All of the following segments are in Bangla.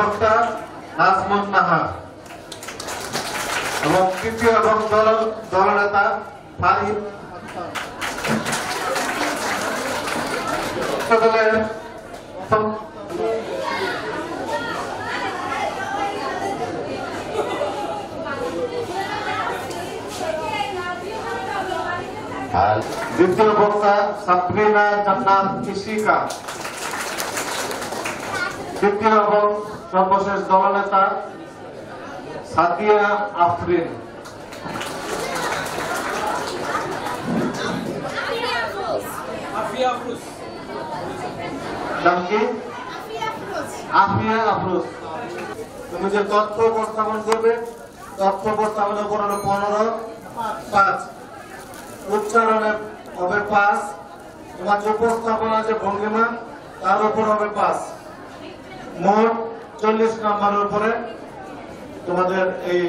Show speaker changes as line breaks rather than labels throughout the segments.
বক্তা নাজমুন নাহার এবং তৃতীয় এবং দলনেতা ফারিদ দলের দ্বিতীয় বক্তা সাবরিনা জান্নাত ইশিকা, তৃতীয় এবং সর্বশেষ দলনেতা সাদিয়া আফরিন। আফিয়া আফরোজ। তুমি যে তথ্য উপস্থাপন করবে, তথ্য উপস্থাপনের উপর 15/5, উচ্চারণে হবে 5, তোমার যে উপস্থাপনা যে ভঙ্গিমা তার উপর হবে 5, মোট 40 নম্বরের উপরে তোমাদের এই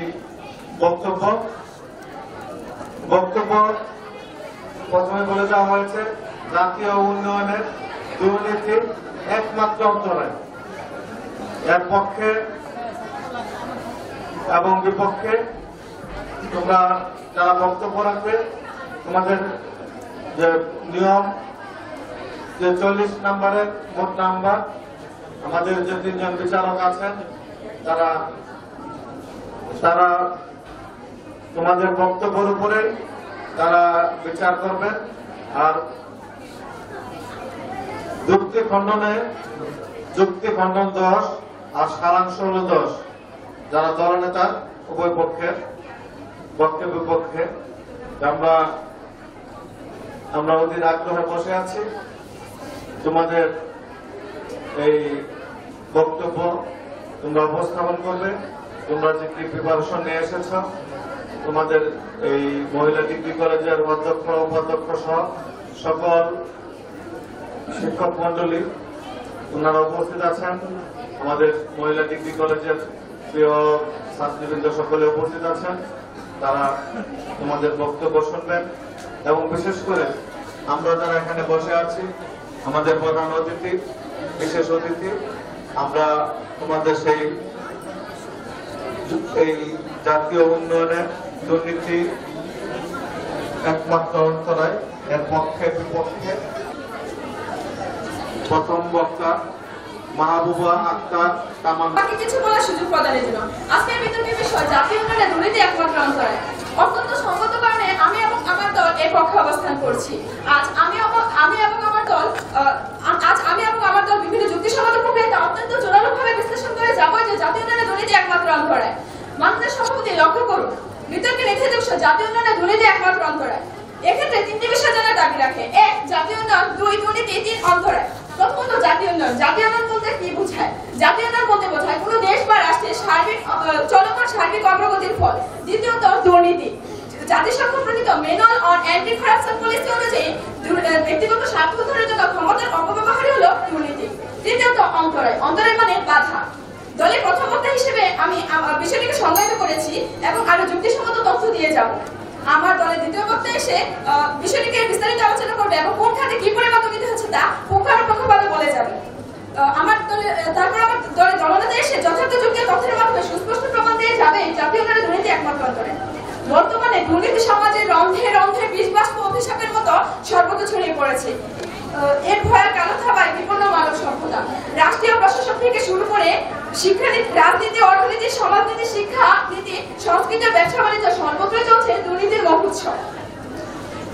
বক্তব্য। প্রথমে বলে দেওয়া হয়েছে জাতীয় উন্নয়নের দুর্নীতির একমাত্র অন্তরায়, এর পক্ষে এবং বিপক্ষে তোমরা যারা বক্তব্য রাখবে তোমাদের যে নিয়ম যে 40 নম্বরের মোট নাম্বার, আমাদের যে 3 জন বিচারক আছেন তারা তোমাদের বক্তব্যের উপরে তারা বিচার করবেন। আর যুক্তি খণ্ডন 10 আর সারাংশ হলো 10। যারা দলনেতা উভয় পক্ষের পক্ষে বিপক্ষে আমরা অধীর আগ্রহে বসে আছি। তোমাদের এই বক্তব্য তোমরা উপস্থাপন করবে। তোমরা যে কি প্রিপারেশন নিয়ে এসেছ, তোমাদের এই মহিলা ডিগ্রি কলেজের অধ্যক্ষ উপাধ্যক্ষ সহ সকল শিক্ষক মন্ডলী ওনারা উপস্থিত আছেন। আমাদের মহিলা ডিগ্রি কলেজের প্রিয় ছাত্রীবৃন্দ সকলে উপস্থিত আছেন। তারা তোমাদের বক্তব্য শুনবেন এবং বিশেষ করে আমরা যারা এখানে বসে আছি, আমাদের প্রধান অতিথি, বিশেষ অতিথি, আমরা তোমাদের এই জাতীয় উন্নয়নের দুর্নীতি একমাত্র অন্তরায়, এর পক্ষে বিপক্ষে প্রথম বক্তা মাহবুবা আক্তার তামান্না।
বাকি কিছু বলার সুযোগ প্রদানের জন্য আজকের বিতর্কের বিষয় জাতীয় উন্নয়নের দুর্নীতি একমাত্র অন্তরায়। অত্যন্ত সঙ্গত কারণে আমি এবং আমার দল এর পক্ষে অবস্থান করছি। আজ আমি এবং আমার দল বিভিন্ন যুক্তিসঙ্গত প্রক্রিয়াতে অত্যন্ত জোরালোভাবে বিশ্লেষণ করে যাবো যে জাতীয় উন্নয়নের দুর্নীতি একমাত্র অন্তরায়। মানুষের সভাপতি লক্ষ্য করুন, বিতর্কের নির্ধারিত জাতীয় উন্নয়নের দুর্নীতি একমাত্র অন্তরায়। এক্ষেত্রে 3টি বিষয় জানার দাবি রাখে: 1 জাতীয় উন্নয়ন, 2 দুর্নীতি, 3 অন্তরায়। প্রথমত জাতীয় উন্নয়ন। জাতীয় উন্নয়ন বলতে কি বোঝায়? জাতীয় উন্নয়ন বলতে বোঝায় কোনো দেশ বা রাষ্ট্রের চলমান সার্বিক অগ্রগতির ফল। দ্বিতীয়ত দুর্নীতি। জাতিসংঘ প্রণীত manual on anti corruption policy অনুযায়ী ব্যক্তিগত স্বার্থ উদ্ধারের জন্য ক্ষমতার অপব্যবহারই হলো দুর্নীতি। তৃতীয়ত অন্তরায়। অন্তরায় মানে বাধা। দলের প্রথম বক্তা হিসেবে আমি বিষয়টিকে সংজ্ঞায়িত করেছি এবং আরো যুক্তিসঙ্গত তথ্য দিয়ে যাব। আমার দলের দ্বিতীয় বক্তা এসে বিষয়টিকে বিস্তারিত আলোচনা করবে এবং কোন খাতে কি পরিমাণ দুর্নীতি হচ্ছে তা পুঙ্খানুপুঙ্খভাবে বলে যাবে। তারপর আমার দলের দলনেতা এসে যথার্থ যুক্তি তথ্যের মাধ্যমে সুস্পষ্ট প্রমাণ দিয়ে যাবে জাতীয় উন্নয়নের দুর্নীতি একমাত্র অন্তরায়। বর্তমানে দুর্নীতি সমাজে রন্ধ্রে রন্ধ্রে বিষবাষ্প অভিশাপের মতো সর্বত্র ছড়িয়ে পড়েছে। এর ভয়াল কালো থাবায় বিপন্ন মানব সভ্যতা। রাষ্ট্রীয় প্রশাসন থেকে শুরু করে শিক্ষানীতি, রাজনীতি, অর্থনীতি, সমাজনীতি, শিক্ষা নীতি, সংস্কৃতি, ব্যবসা বাণিজ্য সর্বত্র চলছে দুর্নীতির মহোৎসব।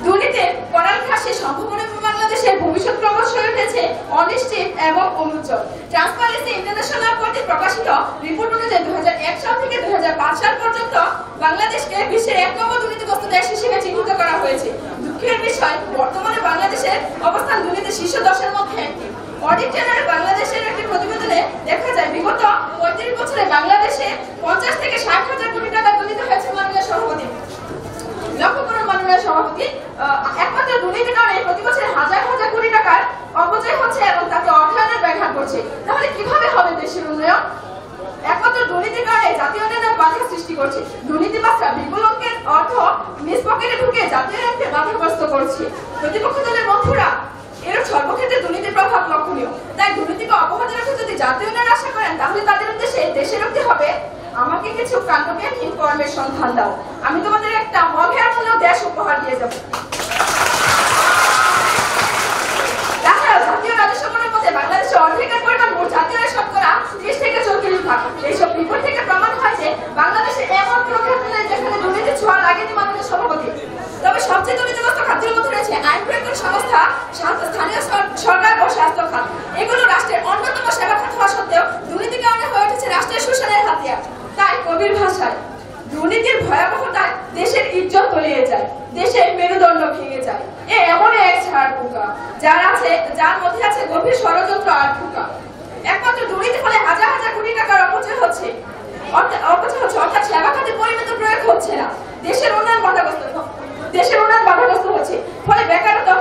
দুর্নীতির করাল ঘাসে সম্ভাবনা বাংলাদেশের ভবিষ্যৎ ক্রমশ হয়ে উঠেছে অনিশ্চিত এবং অনুজ্জ্বল। ট্রান্সপারেন্সি ইন্টারন্যাশনাল কর্তৃক প্রকাশিত রিপোর্ট অনুযায়ী 2001 সাল থেকে 2005 সাল পর্যন্ত বাংলাদেশকে বিশ্বের 1 নম্বর দুর্নীতিগ্রস্ত দেশ হিসেবে চিহ্নিত করা হয়েছে। দুঃখের বিষয়, বর্তমানে বাংলাদেশের অবস্থান দুর্নীতির শীর্ষ 10-এর মধ্যে একটি। অডিট জেনারেল বাংলাদেশের একটি প্রতিবেদনে দেখা যায় বিগত 35 বছরে বাংলাদেশে 50 থেকে 60 হাজার কোটি টাকা দুর্নীতি হয়েছে। মাননীয় সভাপতি, লক্ষ্য করুন মাননীয় সভাপতি, একমাত্র দুর্নীতির কারণে প্রতি বছর হাজার হাজার কোটি টাকার অপচয় হচ্ছে এবং তাতে অর্থায়নের ব্যাঘাত ঘটছে। তাহলে কিভাবে হবে দেশের উন্নয়ন? একমাত্র দুর্নীতির কারণে জাতীয় উন্নয়নের বাধা সৃষ্টি করছে। দুর্নীতিবাজরা বিপুল অঙ্কের অর্থ নিজ পকেটে ঢুকে জাতীয় উন্নয়নকে বাধাগ্রস্ত করছে। প্রতিপক্ষ দলের বন্ধুরা এর সর্বক্ষেত্রে দুর্নীতির প্রভাব লক্ষণীয়। তাই দুর্নীতিকে অপরাধ রেখে যদি জাতীয় উন্নয়ন আশা করেন তাহলে তাদের উদ্দেশ্যে কর্মের সন্ধান দাও। আমি তোমাদের একটা অভয়ামূলক দেশ উপহার দিয়ে যাব। তাছাড়া জাতীয় রাজস্বপনের মধ্যে বাংলাদেশের অর্ধেকের পরিমাণ মোট জাতীয় আয়ের শতকরা 30 থেকে 34%। এইসব রিপোর্ট থেকে প্রমাণ হয় যে বাংলাদেশে এমন কোনো ক্ষেত্র নেই যেখানে দুর্নীতি ছোঁয়া লাগেনি মাননীয় সভাপতি। তবে সবচেয়ে দুর্নীতিগ্রস্ত খাতের মধ্যে রয়েছে আইন প্রয়োগকারী সংস্থা, স্থানীয় সরকার ও স্বাস্থ্য খাত। এগুলো রাষ্ট্রের অন্যতম সেবা খাত হওয়া সত্ত্বেও দুর্নীতির কারণে হয়ে উঠেছে রাষ্ট্রের শোষণের হাতিয়ার। তাই কবির ভাষায় দুর্নীতির ভয়াবহতায় দেশের ইজ্জত তলিয়ে যায়, দেশের মেরুদণ্ড ভেঙে যায়। এমন এক ছাড় পোকা যার মধ্যে আছে গভীর ষড়যন্ত্র আর ঠোকা। একমাত্র দুর্নীতির ফলে হাজার হাজার কোটি টাকার অপচয় হচ্ছে, অর্থাৎ সেবা খাতে পরিমিত প্রয়োগ হচ্ছে না। দেশের উন্নয়ন বাধাগ্রস্ত হচ্ছে। ফলে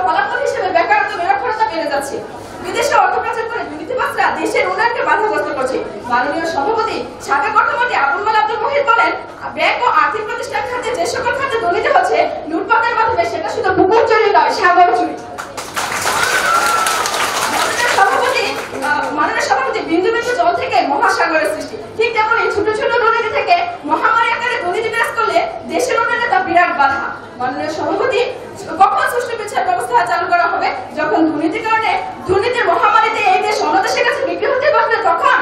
ফলাফল হিসেবে বেকারত্ব নিরক্ষরতা বেড়ে যাচ্ছে। বিদেশে অর্থ পাচার করে দুর্নীতিবাজরা দেশের উন্নয়নকে বাধাগ্রস্ত করছে। মাননীয় সভাপতি সাবেক অর্থমন্ত্রী আবুল মাল আব্দুল মহিদ বলেন, ব্যাংক ও আর্থিক প্রতিষ্ঠান খাতে যে সকল খাতে দুর্নীতি হচ্ছে লুটপাটের মাধ্যমে, সেটা শুধু পুকুর চুরি নয়, সাগর চুরি। মাননীয় সভাপতি বিন্দু বিন্দু জল থেকে মহাসাগরের সৃষ্টি। ঠিক তেমনি ছোট ছোট দুর্নীতি থেকে মহামারী আকারে দুর্নীতি বিরাজ করলে দেশের উন্নয়নে তা বিরাট বাধা। মাননীয় সভাপতি কখন সুষ্ঠু বিচার ব্যবস্থা চালু করা হবে? যখন দুর্নীতির মহামারীতে এই দেশ অন্য দেশের কাছে বিক্রি হতে পারবে তখন।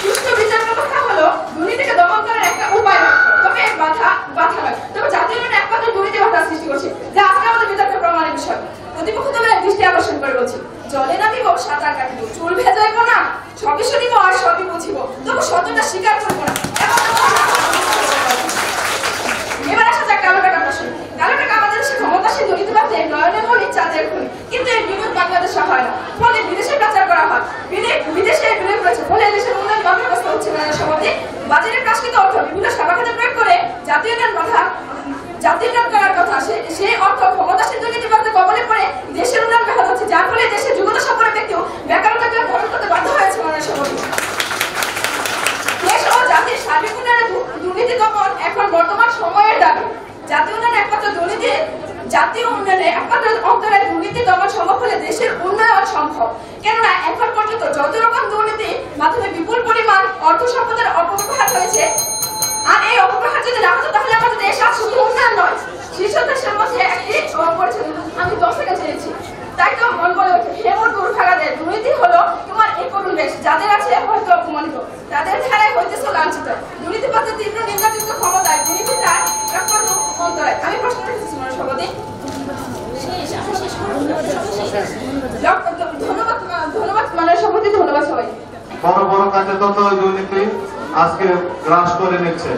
সুষ্ঠু বিচার ব্যবস্থা হলো দুর্নীতিকে দমন করার একটা উপায় মাত্র, তবে বাধা নয়। তবে জাতীয় উন্নয়নে একমাত্র দুর্নীতি বাধা সৃষ্টি করছে, যা আজকে আমাদের বিতর্কের প্রমাণের বিষয়। প্রতিপক্ষ দলের দৃষ্টি আকর্ষণ করে বলছি, জলে নামিব, সাঁতার কাটিব, চুল ভেজাইব না, সবই শুনিব আর সবই বুঝিব, তবু সত্যটা স্বীকার করবো না। এবার আসা যাক কালো টাকা প্রশ্ন। কালো টাকা আমাদের দেশে ক্ষমতাসীন দুর্নীতিবাজদের নয়নের মণি, চাঁদের খনি, কিন্তু এর বিনিয়োগ বাংলাদেশে হয় না, ফলে বিদেশে পাচার করা হয়। বিদেশে বিনিয়োগ করেছে, ফলে দেশের উন্নয়ন বাধাগ্রস্ত হচ্ছে। সভাপতি বাজারে প্রাকৃত অর্থ বিভিন্ন সেবা খাতে প্রয়োগ করে জাতীয় উন্নয়ন করার কথা, সেই অর্থ ক্ষমতাসীন দুর্নীতিবাজদের কবলে পড়ে দেশের উন্নয়ন ব্যাহত হচ্ছে, যার ফলে দেশের যোগ্যতা সম্পন্ন ব্যক্তিও বেকারত্বকে বরণ করতে বাধ্য হয়েছে। মাননীয় সভাপতি, দেশ ও জাতির সার্বিক উন্নয়নে দুর্নীতি দমন এখন বর্তমান সময়ের দাবি। জাতীয় উন্নয়নে একমাত্র অন্তরে দুর্নীতি দমন সম্ভব হলে দেশের উন্নয়ন সম্ভব। কেননা এখন পর্যন্ত যত রকম দুর্নীতি মাধ্যমে বিপুল পরিমাণ অর্থ সম্পদের অপব্যবহার হয়েছে, আর এই অপব্যবহার যদি না হতো তাহলে আমাদের দেশ আজ শুধু উন্নয়ন নয়, শীর্ষ দেশের মধ্যে একটি আমি 10 সেকেন্ড চেয়েছি। তাই তো মন বলে ওঠে, হে মোর দুর্ভাগাদের, দুর্নীতি হলো তোমার এই করুণ বেশ, যাদের আছে হয়তো অপমানিত, তাদের ধারায় হইতেছ লাঞ্ছিত। দুর্নীতিবাদের তীব্র নিম্নযুক্ত ক্ষমতায় দুর্নীতি তার একমাত্র অন্তরায়। আমি প্রশ্ন রেখেছি মাননীয় সভাপতি। ধন্যবাদ মাননীয় সভাপতি, ধন্যবাদ সবাই।
বড় বড় কাজে তত দুর্নীতি আজকে গ্রাস করে নিচ্ছে।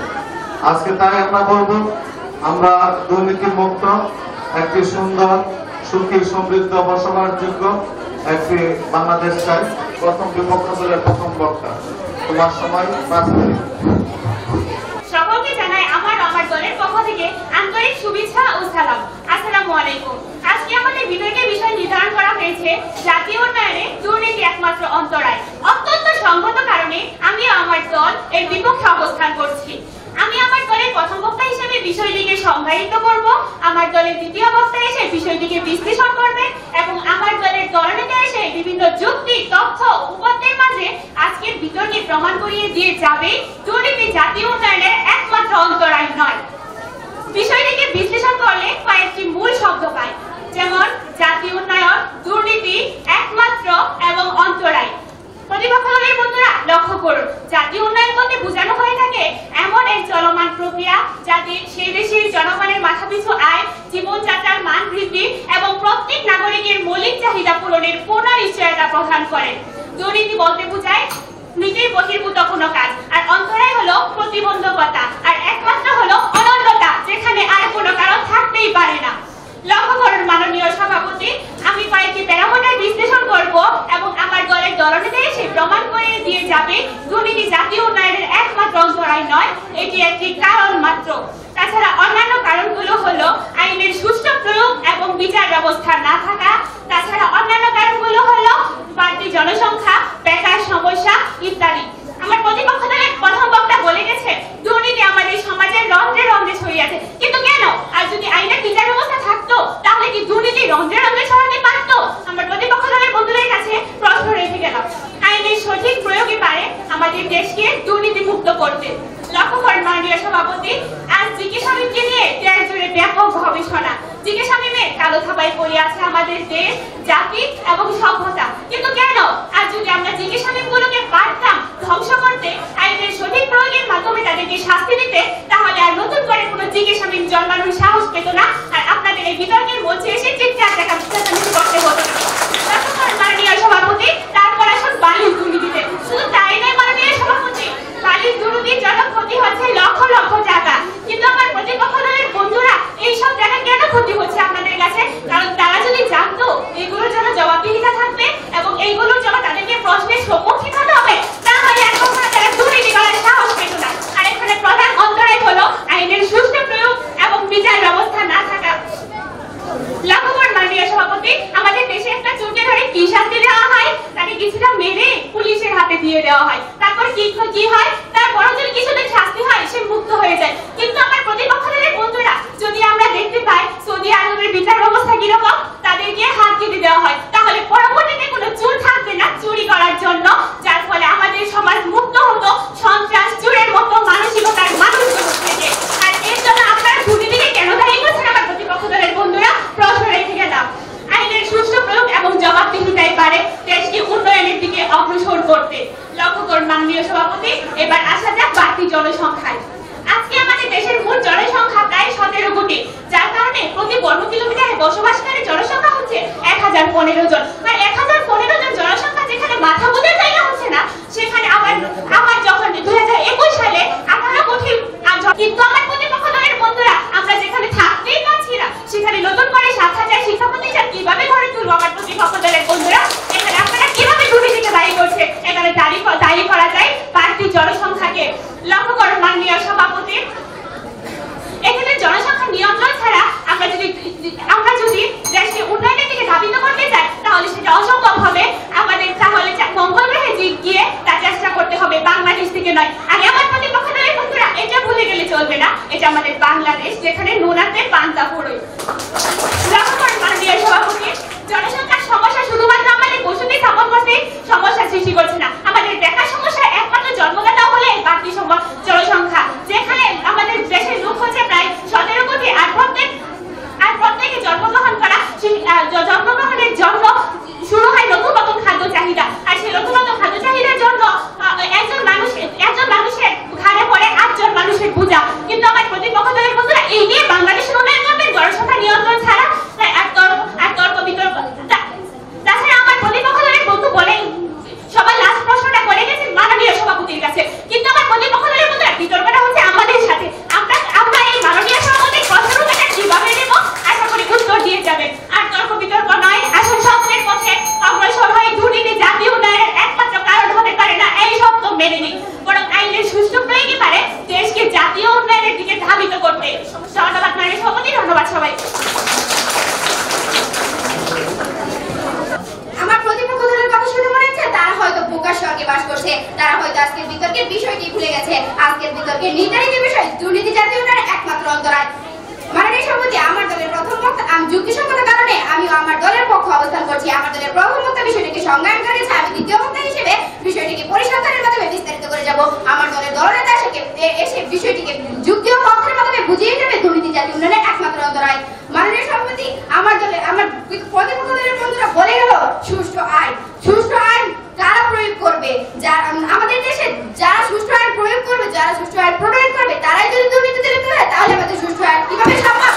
আজকে তাই আমরা বলবো, আমরা দুর্নীতি মুক্ত একটি সুন্দর, সুখী, সমৃদ্ধ, বসবাসযোগ্য একটি বাংলাদেশ চাই। প্রথম বিপক্ষ দলের প্রথম বক্তা, তোমার সময় 5 মিনিট।
সকলকে জানাই আমার দলের পক্ষ থেকে আন্তরিক শুভেচ্ছা ও সালাম। আসসালামু আলাইকুম। আজকে আমাদের বিতর্কের বিষয় নির্ধারণ করা হয়েছে জাতীয় উন্নয়নে দুর্নীতি একমাত্র অন্তরায়। অত্যন্ত সংগত কারণে আমি আমার দল এর বিপক্ষে অবস্থান করছি। আমি আমার দলের প্রথম বক্তা হিসেবে বিষয়টিকে সংজ্ঞায়িত করব, আমার দলের দ্বিতীয় বক্তা এসে বিষয়টিকে বিশ্লেষণ করবে এবং আমার দলের দলনেতা এসে বিভিন্ন যুক্তি, তথ্য, উপাত্তের মাঝে আজকের বিতর্কে প্রমাণ করিয়ে দিয়ে যাবে দুর্নীতি জাতীয় উন্নয়নের একমাত্র অন্তরায় নয়। বিষয়টিকে বিশ্লেষণ করলে কয়েকটি মূল শব্দ পাই, যেমন জাতীয় উন্নয়ন, দুর্নীতি, একমাত্র এবং অন্তরায়। প্রতিপক্ষ দলের বন্ধুরা লক্ষ্য করুন, জাতীয় উন্নয়ন বলতে বোঝানো হয়ে থাকে এমন এক চলমান প্রক্রিয়া যাতে সেই দেশের জনগণের মাথাপিছু আয়, জীবনযাত্রার মান বৃদ্ধি এবং প্রত্যেক নাগরিকের মৌলিক চাহিদা পূরণের পূর্ণ নিশ্চয়তা প্রদান করে। দুর্নীতি বলতে বোঝায় নীতির বহির্ভূত কোনো কাজ, আর অন্তরায় হলো প্রতিবন্ধকতা, আর একমাত্র হলো অনন্যতা, যেখানে আর কোনো কারণ থাকতেই পারে না। লক্ষ্য করুন মাননীয় সভাপতি, আমি কয়েকটি প্যারামিটার বিশ্লেষণ করব এবং আমার দলের দলনেতা এসে প্রমাণ করে দিয়ে যাবে দুর্নীতি জাতীয় উন্নয়নের একমাত্র অন্তরায় নয়, এটি একটি কারণ মাত্র। তাছাড়া অন্যান্য কারণগুলো হলো আইনের সুষ্ঠু প্রয়োগ এবং বিচার ব্যবস্থা না থাকা। তাছাড়া অন্যান্য কারণগুলো হলো বাড়তি জনসংখ্যা, বেকার সমস্যা ইত্যাদি। আমার প্রতিপক্ষ দলের প্রথম বক্তা বলে গেছে দুর্নীতি আমাদের সমাজের রন্ধ্রে রন্ধ্রে ছড়িয়ে আছে, কিন্তু কেন? আর যদি আইনের বিচার ব্যবস্থা থাকতো তাহলে কি দুর্নীতি রন্ধ্রে রন্ধ্রে ছড়াতে পারতো? আমার প্রতিপক্ষ দলের বন্ধুদের কাছে প্রশ্ন রেখে গেল, আইনের সঠিক প্রয়োগই পারে আমাদের দেশকে দুর্নীতি মুক্ত করতে। লক্ষ্য করেন মাননীয় সভাপতি, আজ জিকে শামীমকে নিয়ে দেশ জুড়ে ব্যাপক গবেষণা। জিকে শামীমের কালো থাবায় পড়ে আছে আমাদের দেশ, জাতি এবং সভ্যতা। কিন্তু কেন? আজ যদি আমরা জিকে শামীমগুলোকে পারতাম ধ্বংস করতে, আইনের সঠিক প্রয়োগের মাধ্যমে তাদেরকে শাস্তি দিতে, তাহলে আর নতুন করে কোনো জিকে শামীম জন্মানোর সাহস পেত না, আর আপনাদের এই বিতর্কের মঞ্চে এসে চিৎকার চেঁচামেচি করতে হতো না। লক্ষ্য করেন মাননীয় সভাপতি, তারপর আসুন বালির দুর্নীতিতে। শুধু তাই নয় মাননীয় সভাপতি, বালির দুর্নীতির জন্য ক্ষতি হচ্ছে লক্ষ লক্ষ টাকা। কিন্তু আমার প্রতিপক্ষ দলের বন্ধুরা এইসব টাকা কেন ক্ষতি হচ্ছে আপনাদের কাছে? কারণ তারা যদি জানতো এগুলোর জন্য জবাবদিহিতা থাকবে এবং এইগুলোর জন্য তাদেরকে প্রশ্নের সম্মুখীন হতে হবে, তাহলে আর কখনো তারা দুর্নীতি করার সাহস পেত না। আর এখানে প্রধান অন্তরায় হলো আইনের সুষ্ঠু প্রয়োগ এবং বিচার ব্যবস্থা না থাকা। লক্ষ্য করেন মাননীয় সভাপতি, আমাদের দেশে একটা চোরকে ধরে কি শাস্তি দেওয়া হয়? তাকে কিছুটা মেরে পুলিশের হাতে দিয়ে দেওয়া হয়। তারপর কি হয়? তার বড় যদি কিছুদিন শাস্তি হয়, সে মুক্ত হয়ে যায়। কিন্তু আমার প্রতিপক্ষ দলের বন্ধুরা, যদি আমরা দেখতে পাই সৌদি আরবের বিচার ব্যবস্থা কিরকম, তাদেরকে হাত কেটে দেওয়া হয়, তাহলে পরবর্তীতে কোনো চোর থাকবে না চুরি করার জন্য, যার ফলে আমাদের সমাজ মুক্ত হতো সন্ত্রাস চোরের মতো মানসিকতার মানুষগুলো থেকে। আর এর জন্য আপনারা দুর্নীতিকে কেন দায়ী করছেন আমার প্রতিপক্ষ দলের বন্ধুরা? প্রশ্ন রেখে গেলাম। আইনের সুষ্ঠু প্রয়োগ এবং জবাবদিহিতাই পারে দেশকে উন্নয়নের দিকে অগ্রসর করতে। লক্ষ্য করুন মাননীয় সভাপতি, এবার আসা যাক বাড়তি জনসংখ্যায়। আজকে আমাদের দেশের মোট জনসংখ্যা প্রায় 17 কোটি, যার কারণে প্রতি বর্গ কিলোমিটারে বসবাসকারী জনসংখ্যা হচ্ছে 1015 জন। আর 1015 জন জনসংখ্যা যেখানে মাথা গোঁজার জায়গা হচ্ছে না, সেখানে আমার যখন 2021 সালে 18 কোটি, কিন্তু আমার প্রতিপক্ষ দলের বন্ধুরা আমরা যেখানে থাকতেই পাচ্ছি না, সেখানে নতুন করে 7000 শিক্ষা প্রতিষ্ঠান কিভাবে গড়ে তুলবো আমার প্রতিপক্ষ দলের বন্ধুরা? এখানে আপনারা কিভাবে দুর্নীতিকে দায়ী করছে? এখানে দায়ী করা যায় বাড়তি জনসংখ্যাকে। লক্ষ্য করুন মাননীয় সভাপতি, এখানে জনসংখ্যা নিয়ন্ত্রণ ছাড়া আমরা যদি দেশকে উন্নয়নের দিকে ধাবিত করতে চাই, তাহলে সেটা অসম্ভব হবে। আমাদের তাহলে মঙ্গল গ্রহে গিয়ে তার চেষ্টা করতে হবে, বাংলাদেশ থেকে নয়। আর আমার প্রতিপক্ষ দলের বন্ধুরা এটা ভুলে গেলে চলবে না, এটা আমাদের বাংলাদেশ, যেখানে নুনাতে পান্তা পুরোই। লক্ষ্য করুন মাননীয় সভাপতি, জনসংখ্যার সমস্যা শুধুমাত্র আমাদের বসতি স্থাপন করতে সমস্যা সৃষ্টি করছে না, আমাদের বেকার সমস্যা একমাত্র জন্মদাতা হলে বাড়তি জনসংখ্যা। যেখানে আমাদের দেশের লোক হচ্ছে প্রায় 17 কোটি, আর প্রত্যেকে জন্মগ্রহণের জন্য শুরু হয় নতুন নতুন খাদ্য চাহিদা। আর সেই নতুন নতুন খাদ্য চাহিদার জন্য একজন মানুষের ঘাড়ে পড়ে 8 জন মানুষের বোঝা। কিন্তু আমার প্রতিপক্ষ দলের বন্ধুরা এই নিয়ে বাংলাদেশের উন্নয়ন করবেন জনসংখ্যা নিয়ন্ত্রণ ছাড়া? আর তর্ক বিতর্ক। তাছাড়া আমার প্রতিপক্ষ দলের বন্ধু বলেন সবার লাস্ট প্রশ্নটা করে গেছেন মাননীয় সভাপতির কাছে, কিন্তু আমার প্রতিপক্ষ দলের বন্ধুরা বিতর্কটা হচ্ছে আমাদের সাথে। আমরা এই মাননীয় সভাপতির প্রশ্নের উত্তরটা কিভাবে দেব? আশা করি উত্তর দিয়ে যাবেন। আর তর্ক বিতর্ক নয়, আসল সত্যের পথে অগ্রসর হয়ে দুর্নীতি জাতীয় উন্নয়নের একমাত্র কারণ হতে পারে না, এই সত্য মেনে নিন, বরং আইনের সুষ্ঠু প্রয়োগই পারে দেশকে জাতীয় উন্নয়নের দিকে ধাবিত করতে। ধন্যবাদ মাননীয় সভাপতি, ধন্যবাদ সবাই।
আমার প্রতিপক্ষ দলের কথা শুনে মনে হচ্ছে তারা হয়তো বোকার স্বর্গে বাস করছে, তারা হয়তো আজকের বিতর্কের বিষয়টি ভুলে গেছে। আজকের বিতর্কের নির্ধারিত বিষয় দুর্নীতি জাতীয় উন্নয়নের একমাত্র অন্তরায়। মাননীয় সভাপতি, আমার দলের প্রথম বক্তা, আমি যুক্তিসঙ্গত কারণে আমিও আমার দলের পক্ষে অবস্থান করছি। আমার দলের প্রথম বক্তা বিষয়টিকে সংজ্ঞায়ন করেছে, আমি দ্বিতীয় বক্তা হিসেবে বিষয়টিকে পরিসংখ্যানের মাধ্যমে বিস্তারিত করে যাব। আমার দলের দলনেতা এসে বিষয়টিকে যুক্তি ও তথ্যের মাধ্যমে বুঝিয়ে দেবে দুর্নীতি জাতীয় উন্নয়নের একমাত্র অন্তরায়। মাননীয় সভাপতি, আমার প্রতিপক্ষ দলের বন্ধুরা বলে গেল সুষ্ঠু আইন কারা প্রয়োগ করবে? আমাদের দেশে যারা সুষ্ঠু আইন প্রয়োগ করবে, যারা সুষ্ঠু আইন প্রণয়ন করবে, তারাই যদি দুর্নীতিতে লিপ্ত হয়, তাহলে আমাদের সুষ্ঠু আইন কিভাবে সম্ভব?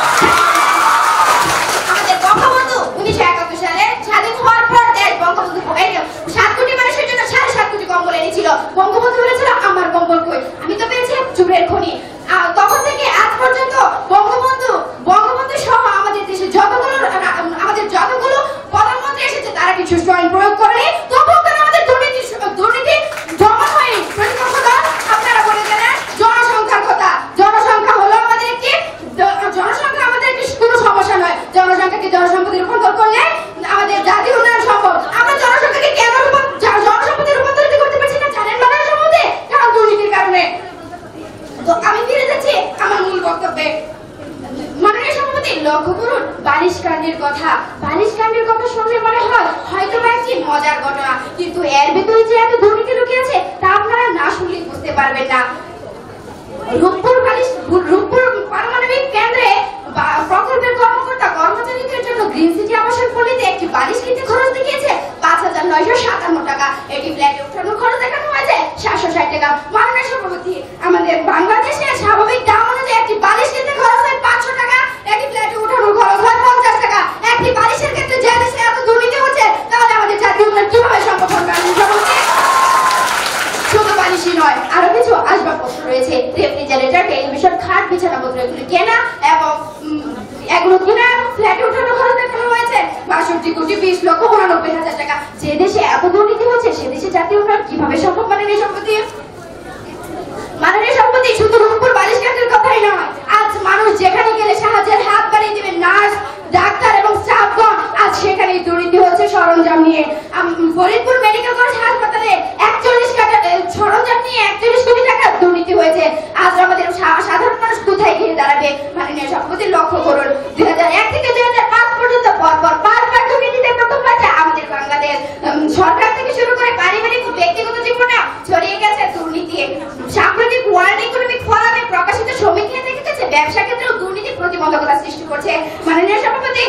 আমাদের বঙ্গবন্ধু 1971 সালে স্বাধীন হওয়ার পর দেশ বঙ্গবন্ধু 7 কোটি মানুষের জন্য 7.5 কোটি কম্বল এনেছিল। বঙ্গবন্ধু বলেছিল আমার কম্বল কই, আমি তো পেয়েছি চুরের খনি। তখন থেকে আজ পর্যন্ত বঙ্গবন্ধু সহ আমাদের দেশে যতগুলো প্রধানমন্ত্রী এসেছে, তারা কি সুষ্ঠু আইন প্রয়োগ করেনি? তবুও কেন আমাদের দুর্নীতি জমা হয়নি? প্রতিপক্ষ দল আপনারা বলে গেলেন জনসংখ্যার কথা। জনসংখ্যা হলো আমাদের কোনো সমস্যা নয়। জনসংখ্যাকে জনসম্পদে রূপান্তর করলে আমাদের জাতীয় উন্নয়ন সম্ভব। আমরা জনসংখ্যাকে কেন জনসম্পদে রূপান্তরিত করতে পারছি না জানেন মাননীয় নয়, আরো কিছু আসবাবপত্র রয়েছে। রেফ্রিজারেটর, টেলিভিশন, খাট, বিছানাপত্র এগুলো কেনা এবং ফ্ল্যাটে উঠানো খরচ দেখানো হয়েছে 62 কোটি 20 লক্ষ 89 হাজার টাকা। যে দেশে এত দুর্নীতি হচ্ছে সে দেশে জাতীয় উন্নয়ন কিভাবে সম্ভব? মাননীয় সভাপতি, শুধু রূপপুর বালিশ কাঠের কথাই নয়, আজ মানুষ যেখানে গেলে সাহায্যের হাত বাড়িয়ে দেবে নার্স, ডাক্তার এবং স্টাফগণ, আজ সেখানেই দুর্নীতি হচ্ছে সরঞ্জাম নিয়ে। ফরিদপুর মেডিকেল কলেজ হাসপাতালে 41 সরঞ্জাম নিয়ে 41 কোটি টাকা দুর্নীতি হয়েছে। আজ আমাদের সাধারণ মানুষ কোথায় গিয়ে দাঁড়াবে? মাননীয় সভাপতি, লক্ষ্য করুন 2001 থেকে 2005 পর্যন্ত পরপর 5 বার দুর্নীতিতে প্রথম হয়েছে আমাদের বাংলাদেশ। সরকার থেকে শুরু করে পারিবারিক ও ব্যক্তিগত জীবনে ছড়িয়ে গেছে দুর্নীতি। সাম্প্রতিক ওয়ার্ল্ড ইকোনমিক ফোরামে প্রকাশিত সমীক্ষায় দেখা গেছে ব্যবসা ক্ষেত্রেও দুর্নীতি প্রতিবন্ধকতা সৃষ্টি করছে। মাননীয় সভাপতি,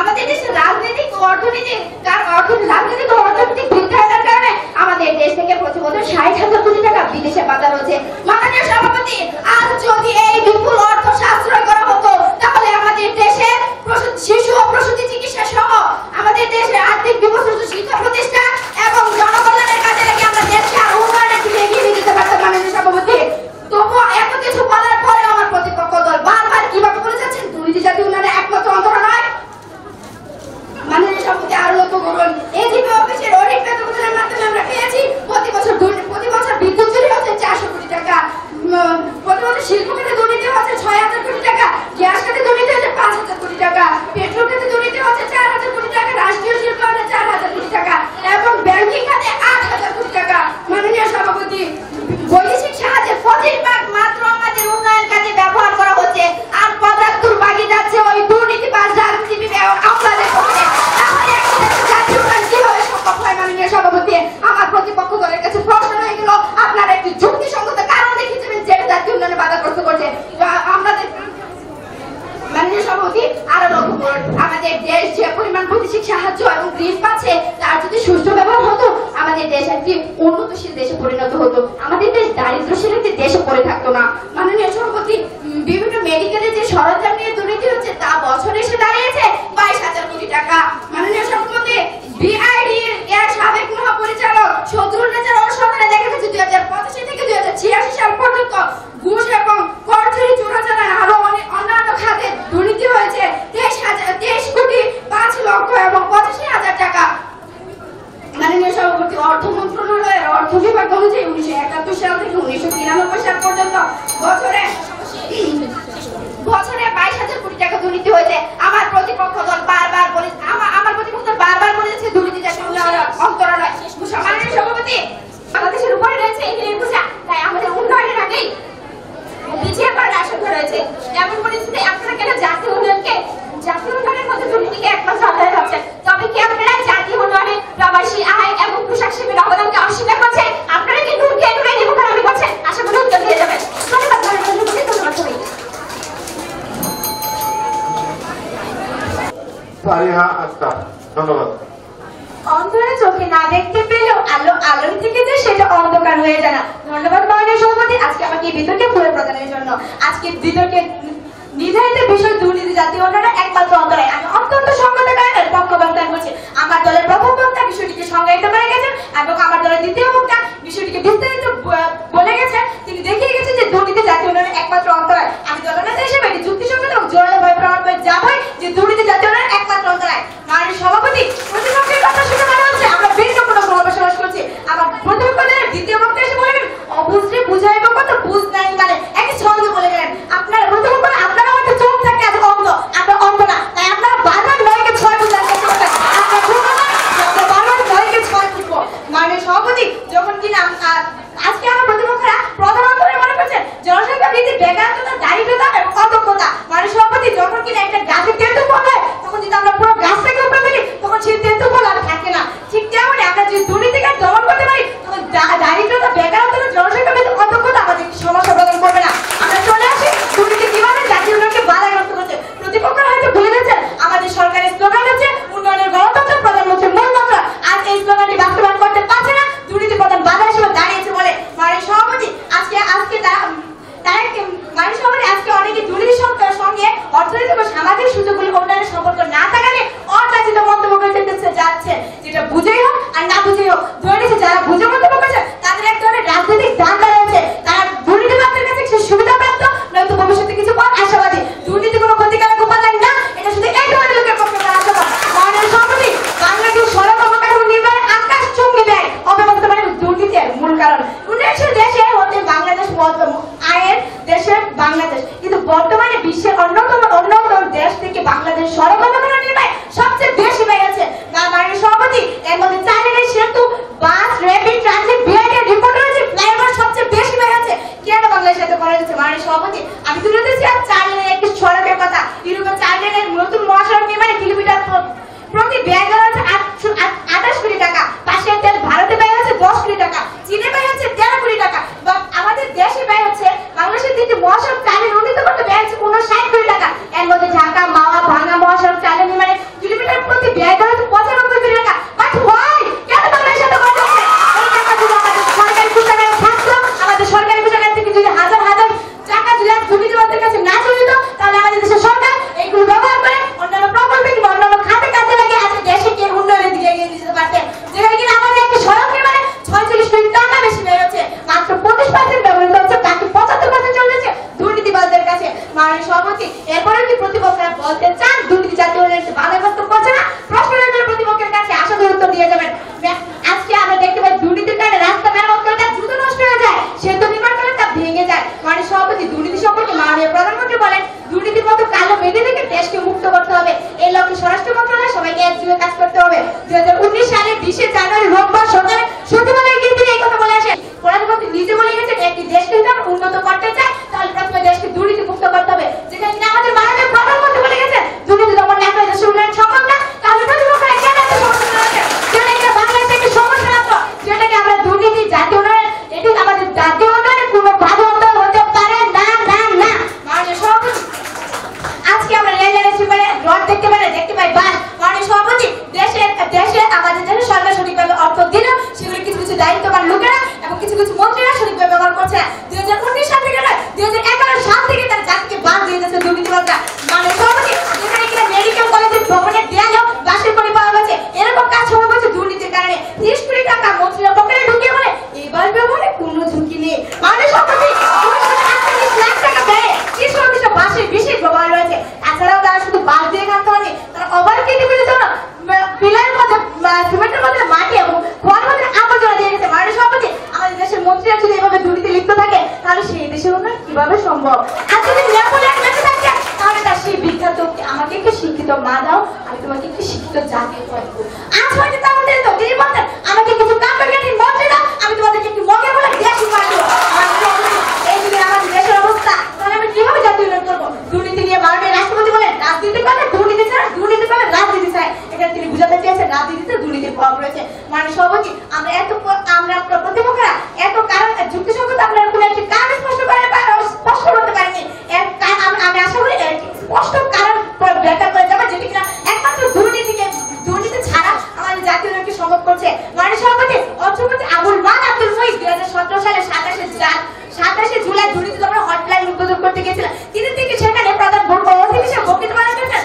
আমাদের দেশের রাজনৈতিক ও অর্থনৈতিক বৃদ্ধায়নের কারণে আমাদের দেশ থেকে প্রতি বছর 60,000 কোটি টাকা বিদেশে পাচার হচ্ছে। মাননীয় সভাপতি, আজ যদি এই বিপুল অর্থ সাশ্রয় করা হতো তাহলে আমাদের দেশে শিশু ও প্রসূতি চিকিৎসা সহ আমাদের দেশের আর্থিক বিপর্যস্ত শিক্ষা প্রতিষ্ঠান এবং জনকল্যাণের কাজে লেগে আমরা দেশকে আরো উন্নয়নের দিকে এগিয়ে নিয়ে যেতে পারতাম। মাননীয় সভাপতি, তবুও এত কিছু বলার পরে আমার প্রতিপক্ষ দল বারবার কিভাবে বলে যাচ্ছেন দুর্নীতি জাতীয় উন্নয়নের একমাত্র অন্তর নয়। মাননীয় সভাপতি, আরো লক্ষ্য করুন, এজিপি অফিসের অডিট প্রতিবেদনের মাধ্যমে আমরা পেয়েছি প্রতি বছর বিদ্যুৎ চুরি হচ্ছে 400 কোটি টাকা, প্রতি বছর শিল্প খাতে দুর্নীতি হচ্ছে 6,000 কোটি টাকা, গ্যাস খাতে দুর্নীতি হচ্ছে 5,000 কোটি টাকা, পেট্রোল খাতে দুর্নীতি হচ্ছে 4,000 কোটি টাকা, রাষ্ট্রীয় শিল্প খাতে 4,000 কোটি টাকা এবং ব্যাংকিং খাতে 8,000 কোটি টাকা। মাননীয় সভাপতি, বৈদেশিক সাহায্যের 40% মাত্র আমাদের উন্নয়ন কাজে ব্যবহার করা হচ্ছে, আর 75 বাকি যাচ্ছে ওই দুর্নীতিবাজ রাজনীতিবিদ এবং আমলাদের পক্ষে। তাহলে একটা দেশের জাতীয় উন্নয়ন কিভাবে সম্ভব হয়? মাননীয় সভাপতি, আমার প্রতিপক্ষ দলের কাছে প্রশ্ন হয়ে গেল, আপনারা একটি যুক্তিসঙ্গত কারণ দেখিয়েছেন যেটা জাতীয় উন্নয়নে বাধাগ্রস্ত করছে। আমাদের মাননীয় সভাপতি, আরো লক্ষ্য করুন, আমাদের দেশ যে পরিমাণ বৈদেশিক সাহায্য এবং ঋণ পাচ্ছে তার যদি সুষ্ঠু ব্যবহার হতো আমাদের দেশ একটি উন্নতশীল দেশে পরিণত হতো, আমাদের দেশ দারিদ্র্যশীল একটি দেশে পড়ে থাকতো না। মাননীয় সভাপতি, বিভিন্ন মেডিকেলে যে সরঞ্জাম নিয়ে দুর্নীতি হচ্ছে তা বছরে এসে দাঁড়িয়েছে 22,000 কোটি টাকা। মাননীয় সভাপতি, বিআইডির এর সাবেক মহাপরিচালক শত্রুল রেজার অনুসন্ধানে দেখা গেছে 2085 থেকে 2086 সাল পর্যন্ত ঘুষ এবং কর চুরি, চোরাচালান আরো অন্যান্য খাতে দুর্নীতি হয়েছে 23 কোটি 5 লক্ষ এবং 85,000 টাকা। মাননীয় সভাপতি, অর্থ মন্ত্রণালয়ের অর্থ বিভাগ অনুযায়ী 1971 সাল থেকে 1993 সাল পর্যন্ত বছরে 22,000 কোটি টাকা দুর্নীতি হয়েছে। আমার প্রতিপক্ষ দল বারবার বলেছে দুর্নীতি জাতীয় উন্নয়নের অন্তরায়। মাননীয় সভাপতি, বাংলাদেশের উপরে রয়েছে এই বোঝা, তাই আমাদের উন্নয়নের আগেই পিছিয়ে পড়ার আশঙ্কা রয়েছে। এমন পরিস্থিতি আপনারা কেন জাতীয় উন্নয়নের মধ্যে দুর্নীতিকে একমাত্র আধারে ভাবছেন? তবে কি আপনারা জাতীয় উন্নয়নে প্রবাসী আয় এবং পোশাক শিল্পের অবদানকে অস্বীকার করছেন? আপনারা কি নুনকে নুনে নিমুখারামি করছেন? আশা করি উত্তর দিয়ে যাবেন। ধন্যবাদ।
ফারিহা আক্তার, ধন্যবাদ।
অন্ধরা চোখে না দেখতে পেলেও আলোর থেকে যে সেটা অন্ধকার হয়ে যায় না। ধন্যবাদ মাননীয় সভাপতি, আজকে আমাকে এই বিতর্কে পুরো প্রদানের জন্য। আজকে বিতর্কে নির্ধারিত বিষয় দুর্নীতি জাতীয় উন্নয়নের একমাত্র অন্তরায়। আমি অত্যন্ত সংগত কারণের পক্ষ বক্তব্য করছি। আমার দলের প্রথম বক্তা বিষয়টিকে সংজ্ঞায়িত করে গেছেন এবং আমার দলের দ্বিতীয় বক্তা বিষয়টিকে বিস্তারিত বলে গেছেন। তিনি দেখিয়ে গেছেন যে দুর্নীতি জাতীয় উন্নয়নের একমাত্র অন্তরায়। আমি দলনেতা হিসেবে এটি যুক্তিসঙ্গত এবং জোরালো ভাবে প্রমাণ করে যাবই যে দুর্নীতি জাতীয় উন্নয়নের একমাত্র অন্তরায়। মাননীয় সভাপতি, প্রতিপক্ষের কথা শুনে মনে হচ্ছে আমরা ভিন্ন কোনো বসবাস করছি। আমার প্রতিপক্ষ দলের দ্বিতীয় বক্তা এসে বলে গেলেন, অবুঝরে বুঝাইব কত, বুঝ নাই মানে একই ছন্দে বলে গেলেন। আপনারা প্রতিপক্ষ, আপনারা আমাদের চোখ থাকে আজ অন্ধ, আমরা অন্ধ না, তাই আপনারা বারবার 9কে 6 বুঝার চেষ্টা করতেন। আমরা বুঝবো না, আমরা বারবার 9কে 6 বুঝবো। মাননীয় সভাপতি, যখন কিনা আজকে আমার প্রতিপক্ষরা প্রধানত মনে করছেন জনসংখ্যা বৃদ্ধি, বেকারত্ব, দারিদ্রতা এবং অদক্ষতা। মাননীয় সভাপতি, যখন কিনা একটা গাছে তেঁতুল ফল হয় তখন যদি আমরা পুরো গাছটাকে উপরে ফেলি তখন সেই তেঁতুল ফল আর থাকে না। ঠিক তেমনি আমরা যদি দুর্নীতিকে দমন করতে পারি তখন দারিদ্রতা, বেকারত্ব, জনসংখ্যা বৃদ্ধি, অদক্ষতা আমাদের সমস্যা প্রদান করবে না। আমরা চলে আসি দুর্নীতি কিভাবে জাতীয় উন্নয়নকে বাধাগ্রস্ত করছে। প্রতিপক্ষরা হয়তো ভুলে গেছেন আমাদের সরকারের স্লোগান হচ্ছে উন্নয়নের গণতন্ত্র, প্রধানমন্ত্রীর মূলমন্ত্র। আজ এই স্লোগানটি বাস্তবায়ন করতে পারছে না, দুর্নীতি প্রধান বাধা হিসেবে দাঁড়িয়েছে বলে মাননীয় সভাপতি আজকে মাননীয় সভাপতি আজকে অনেকে দুর্নীতির সঙ্গে অর্থনৈতিক ও সামাজিক সুযোগগুলি উন্নয়নের সম্পর্ক না থাকালে অযাচিত মন্তব্য করে যাচ্ছে, যেটা বুঝেই হোক আর না বুঝেই হোক ধরে
পরিবারের লোকেরা এবং কিছু কিছু মন্ত্রীরা সঠিকভাবে ব্যবহার করছে না। 2019 সাল থেকে নয়, 2011 সাল থেকে তারা জাতিকে বাদ দিয়ে যাচ্ছে দুর্নীতিবাজরা। মানে সমাজে যেখানে কিনা মেডিকেল কলেজের ভবনের দেয়ালেও বাসের করে পাওয়া গেছে, এরকম কাজ হয়ে গেছে দুর্নীতির কারণে। 30 কোটি টাকা মন্ত্রীরা পকেটে ঢুকিয়ে বলে এবার ব্যবহারে কোনো ঝুঁকি নেই। মানে সম্প্রতি 248 লাখ টাকা ব্যয়ে কিছু অফিসে বাসের বিশেষ ব্যবহার রয়েছে। তাছাড়াও তারা শুধু বাস দিয়ে কাটতে হয়নি, তারা ওভার ক্যাটাগরির জন্য পিলারের মধ্যে সিমেন্টের মধ্যে মাটি এবং খোয়ার মধ্যে আবর্জনা দিয়ে গেছে। মানে সম্প্রতি আমাদের দেশের মন্ত্রীরা যদি এভাবে দুর্নীতি লিপ্ত থাকে তাহলে সেই দেশের উন্নয়ন কিভাবে সম্ভব? আর যদি নেপোলিয়ন বেঁচে থাকে তাহলে তার সেই বিখ্যাত আমাকে একটু শিক্ষিত মা দাও, আমি তোমাকে একটু শিক্ষিত জাতি করবো। আজ হয়তো তাহলে তো তিনি বলতেন আমাকে কিছু কান্ডজ্ঞানীর মন্ত্রী দাও, আমি তোমাদেরকে একটু মগে বলে দেশই মারবো। এই যদি আমাদের দেশের অবস্থা তাহলে আমি কিভাবে জাতীয় উন্নয়ন করবো? দুর্নীতি নিয়ে বারবার রাষ্ট্রপতি বলেন রাজনীতি করলে দুর্নীতি ছাড়া, দুর্নীতি করলে রাজনীতি ছাড়া। এখানে তিনি বুঝাতে চেয়েছেন রাজনীতিতে দুর্নীতির প্রভাব রয়েছে। মানে সবাইকে আমরা প্রতিপক্ষরা এত কারণ যুক্তিসঙ্গত আপনারা কোনো একটি কারণ স্পষ্ট করতে পারেনি। আমি আশা করি স্পষ্ট কারণ ব্যাখ্যা করে যাবে যেটি কিনা একমাত্র দুর্নীতি ছাড়া আমাদের জাতীয় উন্নয়নকে সম্ভব করছে। মানে সভাপতি অর্থমন্ত্রী আবুল মান আব্দুল মুহিত 2017 সালে 27 জুলাই দুর্নীতি দমন হটলাইন উদ্বোধন করতে গিয়েছিলেন। তিনি সেখানে প্রধান অতিথি হিসেবে বক্তৃতা প্রদান করেছেন।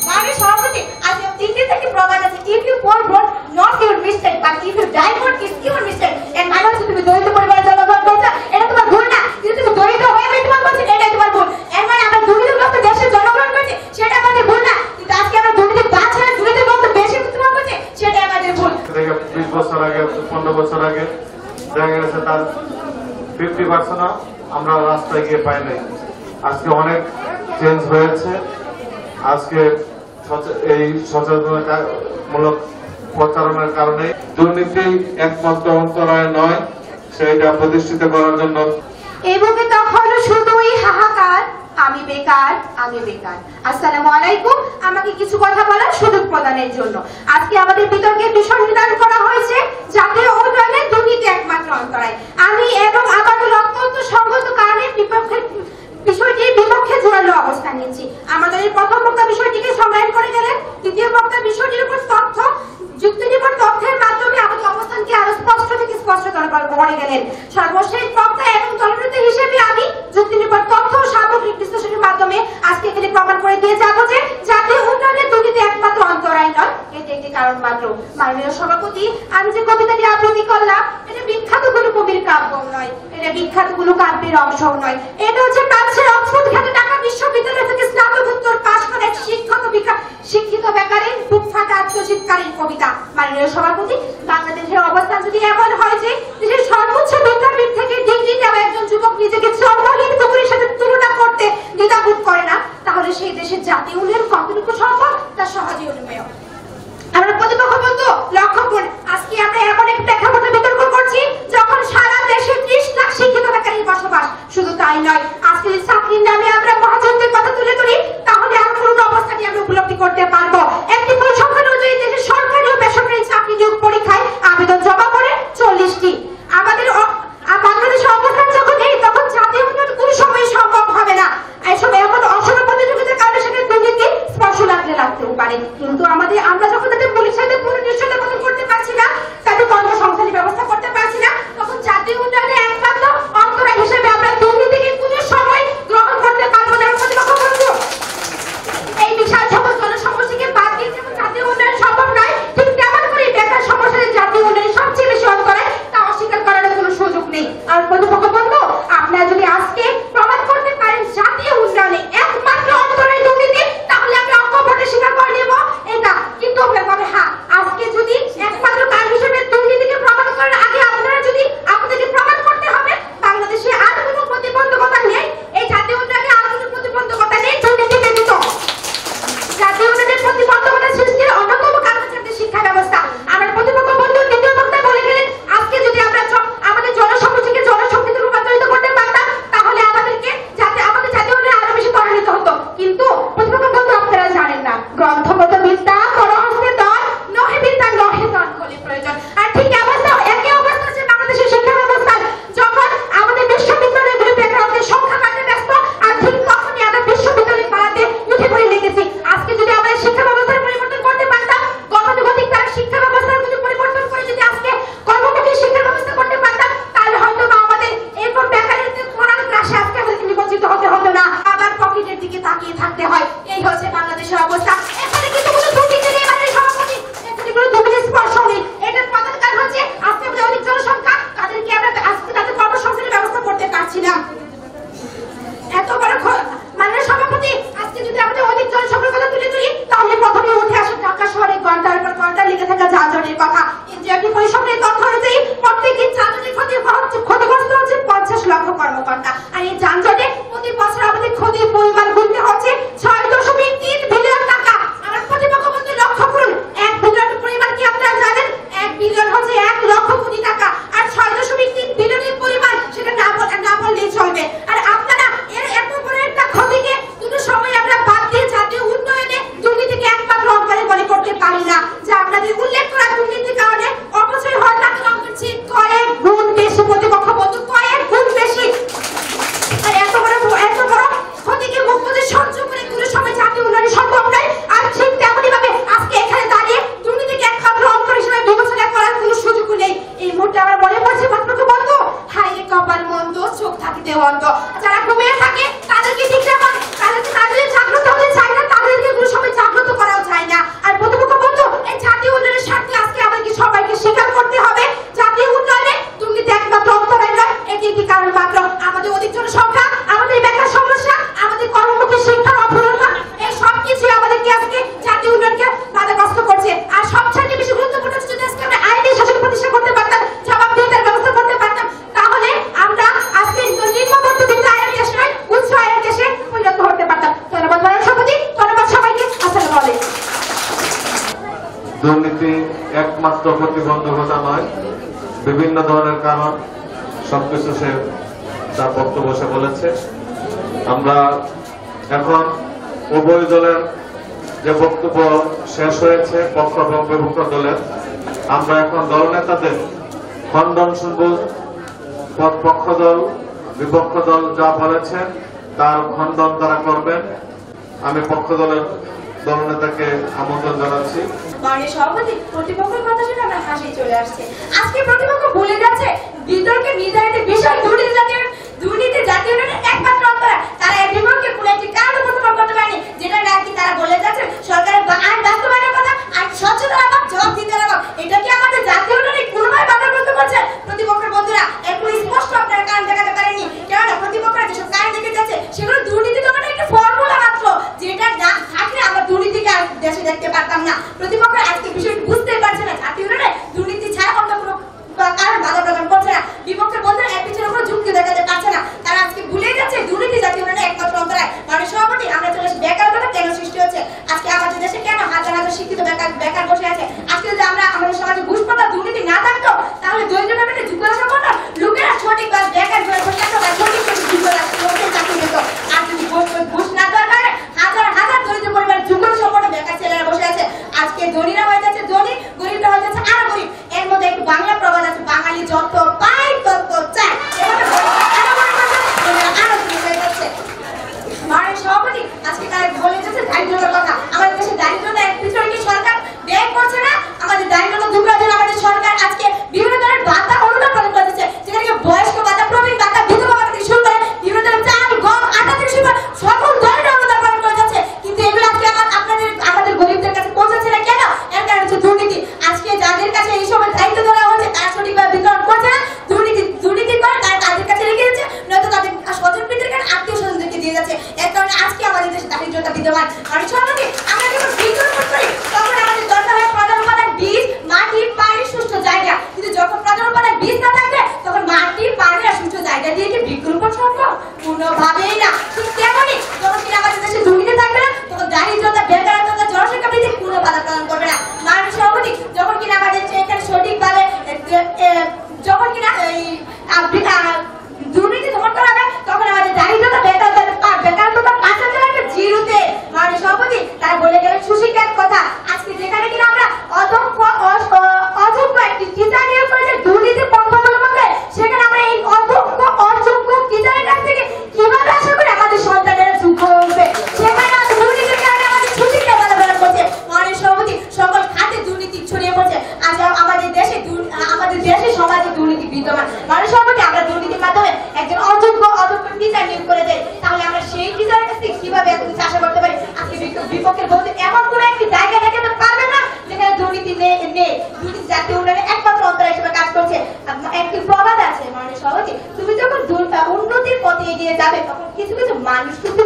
মানে সভাপতি আজ তিনটি থেকে প্রবাদ আছে, if you pour blood not your mistake but if you die for is your mistake। এর মানে হচ্ছে তুমি দরিদ্র পরিবারে জন্মগ্রহণ করেছো, এটা তোমার ভুল না, কিন্তু তুমি দরিদ্র হয়ে মৃত্যুবরণ করছো, এটাই তোমার ভুল। এর মানে আমরা দুর্নীতিগ্রস্ত দেশে জন্মগ্রহণ করেছি, সেটা আমাদের ভুল না, কিন্তু আজকে আমরা দুর্নীতির বাদ ছেড়ে দুর্নীতিগ্রস্ত দেশে মৃত্যুবরণ করছি, সেটাই আমাদের ভুল।
20 বছর আগে 15 বছর আগে দেখা গেছে তার 50% আমরা রাস্তায় গিয়ে পাই নাই। আজকে অনেক চেঞ্জ হয়েছে। আজকে এই সচেতনতামূলক প্রচারণার কারণে দুর্নীতি একমাত্র অন্তরায় নয়, সেটা প্রতিষ্ঠিত করার জন্য
এই বুকে তখন শুধুই হাহাকার, আমি বেকার, আমি বেকার। আসসালামু আলাইকুম। আমাকে কিছু কথা বলার সুযোগ প্রদানের জন্য আজকে আমাদের বিতর্কের বিষয় নির্ধারণ করা হয়েছে জাতীয় উন্নয়নে দুর্নীতি একমাত্র অন্তরায়। আমি এবং আমাদের অত্যন্ত সংগত কারণে বিষয়টির বিপক্ষে জোরালো অবস্থান নিচ্ছি। আমাদের এই প্রথম বক্তা বিষয়টিকে সংজ্ঞায়ন করে গেলেন, দ্বিতীয় বক্তা বিষয়টির উপর তথ্য যুক্তিনির্ভর তথ্যের মাধ্যমে আমাদের অবস্থানকে আরো স্পষ্ট থেকে স্পষ্টতর করে গেলেন। সর্বশেষ বক্তা এবং দলনেতা হিসেবে আমি যুক্তিনির্ভর তথ্য ও সামগ্রিক বিশ্লেষণের মাধ্যমে আজকে এখানে প্রমাণ করে দিয়ে যাবো যে জাতীয় উন্নয়নের দুর্নীতি একমাত্র অন্তরায় নয়, এটি একটি কারণ মাত্র। মাননীয় সভাপতি, আমি যে কবিতাটি আবৃত্তি করলাম এটা বিখ্যাত কোনো কবির কাব্য নয়, এটা বিখ্যাত কোনো কাব্যের অংশও নয়, এটা হচ্ছে কাছের অক্সফোর্ড খ্যাত ঢাকা বিশ্ববিদ্যালয় থেকে স্নাতকোত্তর পাশ করা এক শিক্ষিত বেকারের বুক ফাটা আত্মচিৎকারীর কবিতা। মাননীয় সভাপতি, বাংলাদেশের অবস্থান যদি এমন হয় যে দেশের সর্বোচ্চ বিদ্যাপীঠ থেকে ডিগ্রি নেওয়া একজন যুবক নিজেকে চন্দ্রহীন পুকুরের সাথে তুলনা করতে দ্বিধাবোধ করে না, তাহলে সেই দেশের জাতীয় উন্নয়ন কতটুকু সম্ভব তা সহজেই অনুমেয়। আমরা প্রতিপক্ষ বন্ধু লক্ষ্য করুন, আজকে আমরা এমন এক প্রেক্ষাপটে বিতর্ক করছি যখন সারা দেশে 30 লাখ শিক্ষিত বেকারের বসবাস। শুধু তাই নয়, আজকে চাকরির নামে আমরা মহাজনদের কথা তুলে ধরি তাহলে আর পুরো অবস্থাটি আমরা উপলব্ধি করতে পারবো। একটি পরিসংখ্যান অনুযায়ী দেশের সরকারি ও বেসরকারি চাকরি নিয়োগ পরীক্ষায় আবেদন জমা করে 40টি। আমাদের বাংলাদেশের অবস্থান যখন এই তখন জাতীয় উন্নয়ন কোনো সময় সম্ভব হবে না। এসব এমন অসম প্রতিযোগিতার কারণে সেখানে দুর্নীতি স্পর্শ লাগতেও পারে, কিন্তু আমাদের
পরিসংখ্যানের তথ্য অনুযায়ী প্রত্যেক দিন যানজটে ক্ষতিগ্রস্ত হচ্ছে 50 লক্ষ কর্মকর্তা। আর এই যানজটে প্রতি বছর আমাদের ক্ষতির পরিমাণ গুনতে হচ্ছে 6.3 বিলিয়ন টাকা। আমার প্রতিপক্ষ বন্ধু লক্ষ্য করুন, 1 বিলিয়ন পরিমাণ কি আপনারা জানেন? 1 বিলিয়ন হচ্ছে 1 লক্ষ কোটি টাকা, আর 6.3 বিলিয়নের পরিমাণ সেটা না বললেই চলবে। আর আপনারা এর এত বড় একটা ক্ষতিকে দুটো সময় আমরা বাদ দিয়ে জাতীয় উন্নয়নে দুর্নীতিকে একমাত্র অঙ্কনে মনে করতে পারি না। যা আপনাদের উল্লেখ করা দুর্নীতির কারণে অপচয় হয় তাকে অঙ্কের চেয়ে কয়েক গুণ বেশি, প্রতিপক্ষ বন্ধু কয়েক গুণ বেশি। আর এত বড় ক্ষতিকে মুখ বুজে সহ্য করে দুটো সময় জাতীয় উন্নয়ন সম্ভব নয়। আর ঠিক তেমনি ভাবে আজকে এখানে দাঁড়িয়ে দুর্নীতিকে একমাত্র অঙ্ক হিসেবে বিবেচনা করার কোনো সুযোগ নেই। এই মুহূর্তে আমার মনে পড়ছে প্রতিপক্ষ বন্ধু, হায় রে কপাল মন্দ, চোখ থাকিতে অন্ধ। যারা ঘুমিয়ে থাকে তাদেরকে ঠিক রাখা, তাদের জাগ্রত হতে চায় না, তাদেরকে কোনো সময় জাগ্রত করাও যায় না। আর প্রতিপক্ষ বন্ধু, এই জাতীয় উন্নয়নের স্বার্থে আজকে আমাদেরকে সবাইকে স্বীকার করতে হবে জাতীয় উন্নয়নে দুর্নীতি একমাত্র অন্তরায় নয়, এটি একটি কারণ মাত্র। আমাদের অধিক জনসংখ্যা, আমাদের বেকার সমস্যা, আমাদের কর্মমুখী শিক্ষার অপূর্ণতা, এই সব কিছুই আমাদেরকে আজকে জাতীয় উন্নয়নকে বাধাগ্রস্ত করছে। আর সবচেয়ে বেশি গুরুত্বপূর্ণ হচ্ছে যদি আজকে আমরা আইনি শাসন প্রতিষ্ঠা করতে পারতাম, জবাবদিহিতার ব্যবস্থা করতে পারতাম, তাহলে আমরা আজকে নিম্ন মধ্যবিত্ত আয়ের দেশ নয় উচ্চ আয়ের দেশে পরিণত হতে পারতাম। ধন্যবাদ মাননীয় সভাপতি, ধন্যবাদ সবাইকে। আসসালামু আলাইকুম।
দুর্নীতি একমাত্র প্রতিবন্ধকতা নয়, বিভিন্ন ধরনের কারণ, সবকিছু সে তার বক্তব্য সে বলেছে। আমরা এখন উভয় দলের যে বক্তব্য শেষ হয়েছে, পক্ষ এবং বিপক্ষ দলের, আমরা এখন দলনেতাদের খণ্ডন শুনব। পক্ষ দল বিপক্ষ দল যা বলেছে তার খণ্ডন তারা করবেন। আমি পক্ষ দলের দলনেতাকে আমন্ত্রণ জানাচ্ছি।
মাননীয় সভাপতি, প্রতিপক্ষের কথা শুনে আমার হাসি চলে আসছে। আজকে প্রতিপক্ষ ভুলে যাচ্ছে বিতর্কে নির্ধারিত বিষয় দুর্নীতি জাতীয় উন্নয়নের একমাত্র অন্তরা। তারা এর বিপক্ষে কোনো একটি কারণ উপস্থাপন করতে পারেনি, যেটা নাকি তারা বলে যাচ্ছে সরকারের আইন বাস্তবায়নের কথা, আইন স্বচ্ছতার অভাব, জবাবদিহিতার অভাব। এটা কি আমাদের জাতীয় উন্নয়নে কোনোভাবে বাধাগ্রস্ত করছে? প্রতিপক্ষের বন্ধুরা একটু স্পষ্ট আপনারা কারণ দেখাতে পারেনি, কেননা প্রতিপক্ষরা যেসব কারণ দেখে যাচ্ছে সেগুলো দুর্নীতি দমনের একটা ফর্মুলা মাত্র, যেটা না থাকলে আমরা দুর্নীতিকে আর দেশে দেখতে পারতাম না। প্রতিপক্ষরা আজকে বিষয়টি বুঝতেই পারছে না, জাতীয় উন্নয়নে দুর্নীতি ছাড়া অন্য কোনো কারণ বাধা প্রদান করছে না। বিপক্ষের বন্ধুরা এক পিছনে কোনো যুক্তি দেখাতে পারছে না, তারা আজকে ভুলে যাচ্ছে দুর্নীতি জাতীয় উন্নয়নের একমাত্র অন্তরায়। মাননীয় সভাপতি, আমরা চলে আসি বেকারত্বটা কেন সৃষ্টি হচ্ছে, আজকে আমাদের দেশে কেন হাজার হাজার শিক্ষিত বেকার বসে আছে। আজকে যদি আমরা আমাদের সমাজে ঘুষপাতা দুর্নীতি না থাকতো, তাহলে দরিদ্র ফ্যামিলি যোগ্যতা সম্পন্ন লোকেরা সঠিক বা বেকার সঠিক চাকরি পেত। আর যদি ঘুষ না দেওয়ার কারণে হাজার হাজার দরিদ্র পরিবারের যোগ্যতা সম্পন্ন বেকার ছেলেরা বসে আছে। আজকে ধনীরা হয়ে যাচ্ছে ধনী, গরিবরা হয়ে যাচ্ছে আরো গরিব। এর মধ্যে একটু বাংলা প্রবাদ আছে, বাঙালি যত পায় তত চায়। মাননীয় সভাপতি, আজকে তারা বলে যাচ্ছে দারিদ্রতার কথা। আমাদের দেশে দারিদ্রতা এক পিছনে কি সরকার ব্যয় করছে না? আমাদের দারিদ্রতা দূর করার জন্য আমাদের সরকার আজকে বিভিন্ন ধরনের ভাতা অনুদান প্রদান করতেছে, যেখানে বয়স্ক ভাতা, প্রবীণ ভাতা, বিধবা ভাতা থেকে শুরু করে বিভিন্ন ধরনের চাল, গম, আটা থেকে শুরু করে সকল ধরনের অনুদান প্রদান করে যাচ্ছে। কিন্তু এগুলো আজকে আমাদের গরিবদের কাছে পৌঁছাচ্ছে না কেন? এর কারণ হচ্ছে দুর্নীতি। আজকে যাদের কাছে এই সময় দায়িত্ব দেওয়া হচ্ছে তারা সঠিকভাবে বিতরণ করছে না, দুর্নীতি করে তারা তাদের কাছে রেখে দিচ্ছে, নয়তো তাদের স্বজনপ্রীতির কারণে আত্মীয় স্বজনদেরকে দিয়ে যাচ্ছে। এর কারণে আজকে আমাদের দেশে দারিদ্রতা বিদ্যমান। মাননীয় সভাপতি, আমরা যখন বীজ রোপণ করি তখন আমাদের দরকার হয় প্রধান উপাদান বীজ, মাটি, পানি, সুষ্ঠু জায়গা। কিন্তু যখন প্রধান উপাদান বীজ না থাকবে তখন মাটি, পানি আর সুষ্ঠু জায়গা দিয়ে কি বৃক্ষরোপণ সম্ভব? কোনোভাবেই না। ঠিক তেমনই যখন কিনা আমাদের দেশে দুর্নীতি থাকবে না, তখন দারিদ্রতা, বেকারত্ব, জনসংখ্যা বৃদ্ধি কোনো বাধা প্রদান করবে না। মাননীয় সভাপতি, যখন কিনা আমাদের এখানে সঠিকভাবে যখন কিনা দুর্নীতি দমন করা হবে, তখন আমাদের দারিদ্রতা, বেকারত্ব কাছাকাছি লাগবে জিরোতে। মাননীয় সভাপতি, তারা বলে গেলেন সুশিক্ষার কথা। আজকে যেখানে কিনা আমরা অযোগ্য একটি টিচার নিয়োগ করেছে দুর্নীতি পন্থা অবলম্বন করে, সেখানে আমরা এই অযোগ্য টিচারের কাছ থেকে কিভাবে আশা করি আমাদের সন্তানেরা যোগ্য হবে? সেখানে দুর্নীতির কারণে আমাদের সুশিক্ষা বাধা প্রদান করছে। মাননীয় সভাপতি, সকল খাতে দুর্নীতি ছড়িয়ে পড়ছে। আজ আমাদের দেশে সমাজে দুর্নীতি বিদ্যমান। মাননীয় সভাপতি, আমরা দুর্নীতির মাধ্যমে একজন অযোগ্য টিচার নিয়োগ করে দেয়, তাহলে আমরা সেই টিচারের কাছ থেকে কিভাবে এত কিছু আশা করতে পারি? আজকে বিপক্ষের বলতে এমন কোন একটি জায়গা দেখাতে পারবে না যেখানে দুর্নীতি নেই। দুর্নীতি জাতীয় উন্নয়নে একমাত্র অন্তরা হিসেবে কাজ করছে। একটি প্রবাদ আছে মাননীয় সভাপতি, তুমি যখন উন্নতির পথে এগিয়ে যাবে তখন কিছু কিছু মানুষ কিন্তু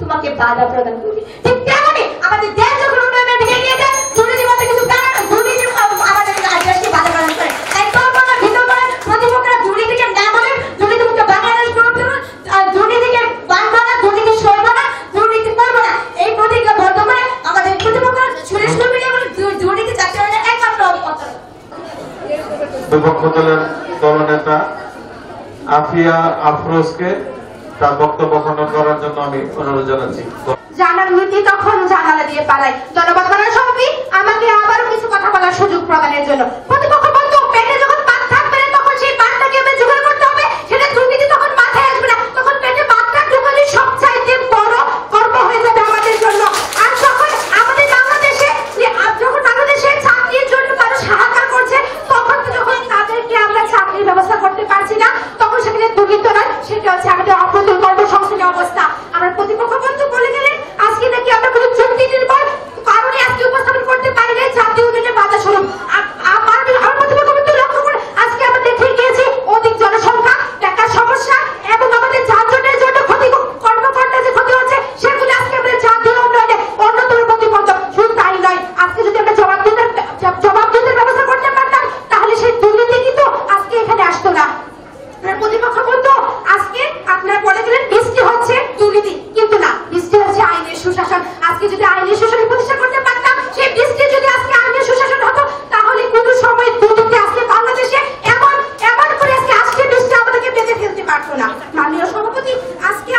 তোমাকে বাধা প্রদান করবে। ঠিক তেমনই আমাদের দেশ যখন উন্নয়নের দিকে এগিয়ে যায়, দুর্নীতির মধ্যে কিছু কারণ দুর্নীতি আমাদের দেশকে বাধা প্রদান করে।
বিপক্ষ দলের দলনেতা আফিয়া আফরোজকে তার বক্তব্য খণ্ডন করার জন্য আমি অনুরোধ জানাচ্ছি।
জানার নীতি তখন জানালা দিয়ে পালাই। ধন্যবাদ করার সঙ্গে আমাকে আবারও কিছু কথা বলার সুযোগ প্রদানের জন্য। প্রতিপক্ষ বন্ধু পেটে যখন ভাত থাকবে না তখন সেই ভাতটাকে আমরা জোগাড় করতে হবে, সেটা দুর্নীতি তখন মাথায় আসবে না, তখন পেটে ভাতটা ঢোকানোর সবচাইতে বড় গর্ব হয়ে যাবে আমাদের জন্য। আর যখন আমাদের বাংলাদেশে যখন বাংলাদেশের চাকরির জন্য মানুষ হাহাকার করছে, তখন তো যখন তাদেরকে আমরা চাকরির ব্যবস্থা করতে পারছি না, তখন সেখানে দুর্নীতি নয়, সেটা হচ্ছে আমাদের অপ্রতুল কর্মসংস্থানের অবস্থা। আমরা প্রতিপক্ষ বন্ধু বলে গেলেন আজকে নাকি আমরা কোনো চুক্তি নির্ভর কারণে আজকে উপস্থাপন করতে পারি না জাতীয় উন্নয়নের বাধা স্বরূপ। আমার প্রতিপক্ষ বন্ধু লক্ষ্য করে আজকে আমরা দেখে গিয়েছি অধিক জনসংখ্যা, টাকার সমস্যা এবং আমাদের যানজটের জন্য ক্ষতি, কর্মকর্তা যে ক্ষতি হচ্ছে সেগুলো আজকে আমাদের জাতীয় উন্নয়নে অন্যতম প্রতিবন্ধক। শুধু তাই নয়, আজকে যদি আমরা জবাবদিহিতার ব্যবস্থা করতে পারতাম তাহলে সেই দুর্নীতি কিন্তু আজকে এখানে আসতো না। প্রতিপক্ষ বন্ধু আজকে আপনারা বলে গেলেন বৃষ্টি হচ্ছে দুর্নীতি, কিন্তু না, বৃষ্টি হচ্ছে আইনের সুশাসন। আজকে যদি আইনের সুশাসন প্রতিষ্ঠা করতে পারতাম, সেই বৃষ্টি যদি আজকে আইনের সুশাসন হতো, তাহলে কোনো সময় দুর্নীতি আজকে বাংলাদেশে এমন করে আজকে বৃষ্টি আমাদেরকে বেঁধে ফেলতে পারতো না। মাননীয় সভাপতি, আজকে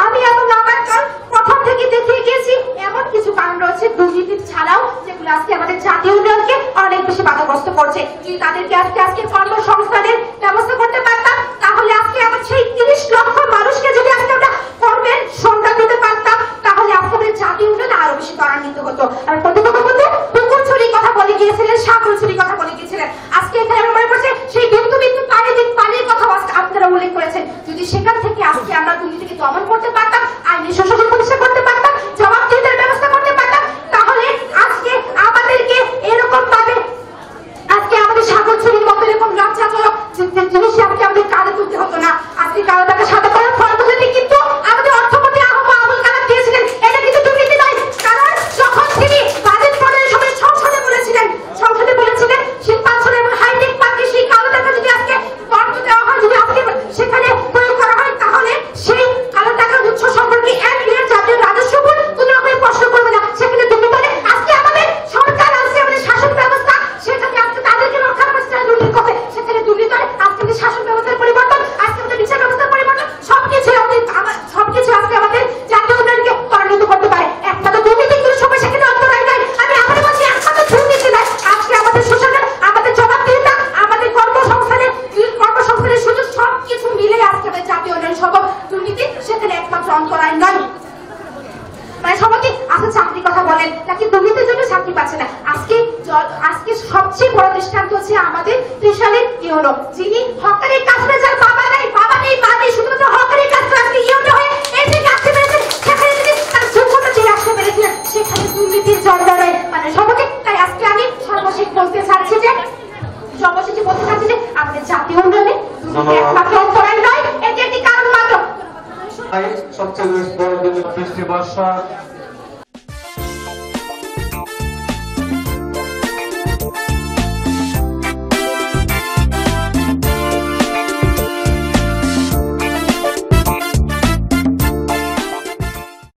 আমি এবং আমার দল প্রথম থেকে দেখিয়ে গিয়েছি এমন কিছু কারণ রয়েছে দুর্নীতি ছাড়াও যেগুলো আজকে আমাদের জাতীয় উন্নয়নকে অনেক বেশি বাধাগ্রস্ত করছে। যদি তাদেরকে আজকে কর্মসংস্থানের ব্যবস্থা করতে পারতাম, তাহলে আজকে আমার সেই 30 লক্ষ মানুষকে যদি আজকে আমরা কর্মের সন্ধান দিতে পারতাম, তাহলে আজকে আমাদের জাতীয় উন্নয়ন আরো বেশি ত্বরান্বিত হতো। আর প্রতিপক্ষ বন্ধু পুকুর চুরির কথা বলে গিয়েছিলেন, সাগর চুরির কথা বলে গিয়েছিলেন। আজকে এখানে আমার মনে পড়ছে সেই বিন্দু পানির কথা আপনারা উল্লেখ করেছেন। যদি সেখান থেকে আজকে আমরা দুর্নীতিকে দমন করতে পারতাম, আইনের সুশাসন প্রতিষ্ঠা করতে পারতাম, জবাবদিহিতার ব্যবস্থা করতে পারতাম, তাহলে আজকে আমাদেরকে এরকম ভাবে আজকে আমাদের সাগর চুরির মতো এরকম লজ্জাজনক জিনিস আজকে আমাদের কাঁধে তুলতে হতো না। আজকে কারো টাকা সাদা করার ফর্মুলাটি কিন্তু আমাদের অর্থমন্ত্রী আবুল কালাম দিয়েছিলেন, এটা কিন্তু দুর্নীতি নয়। কারণ যখন তিনি বাজেট প্রণয়নের সময় সংসদে বলেছিলেন শিল্পাঞ্চল এবং হাইটেক পার্কে সেই কালো টাকা যদি আজকে বন্ধ দেওয়া হয়, যদি আজকে সেখানে প্রয়োগ করা হয়, তাহলে সেই কালো টাকার উৎস সম্পর্কে 1 বিলিয়ন জাতীয় রাজস্ব বোর্ড কোনো রকম প্রশ্ন করবে না। সেখানে দুর্নীতি মানে আজকে আমাদের সরকার, আজকে আমাদের শাসন ব্যবস্থা, সেটাকে আজকে তাদেরকে রক্ষা করতে চায় দুর্নীতি করবে, সেখানে দুর্নীতি হয়। আজকে আমাদের শাসন ব্যবস্থার পরিবর্তন, আজকে আমাদের বিচার ব্যবস্থার পরিবর্তন, সবকিছু আজকে আমাদের জাতীয় উন্নয়নকে ত্বরান্বিত করতে পারে। একমাত্র দুর্নীতি কোনো সময় সেখানে অন্তরায় নাই। আমি আবার বলছি, একমাত্র দুর্নীতি নয়, আজকে আমাদের সুশাসন, আমাদের জবাবদিহিতা, আমাদের কর্মসংস্থানের সুযোগ সবকিছু মিলে আজকে আমাদের জাতীয় উন্নয়ন সম্ভব। দুর্নীতি সেখানে একমাত্র অন্তরায় নয়। মানে সভাপতি আজকে চাকরির কথা বলেন নাকি দুর্নীতির জন্য চাকরি পাচ্ছে না। আজকে সবচেয়ে বড় দৃষ্টান্ত হচ্ছে আমাদের ত্রিশালের ইউনো, যিনি হকারের কাজ করে, যার বাবা নেই মা নেই, শুধুমাত্র হকারের কাজ করে আজকে ইউনো হয়ে এই থেকে আসতে পেরেছেন। সেখানে তিনি তার যোগ্যতা দিয়ে আসতে পেরেছিলেন, সেখানে দুর্নীতির জন্ম নয়। মানে সভাপতি, তাই আজকে আমি সর্বশেষ বলতে চাচ্ছি যে আমাদের জাতীয় উন্নয়নে একমাত্র অন্তরায় নয়, এটি একটি কারণ মাত্র।
সবচেয়ে বড় বৃষ্টি বর্ষা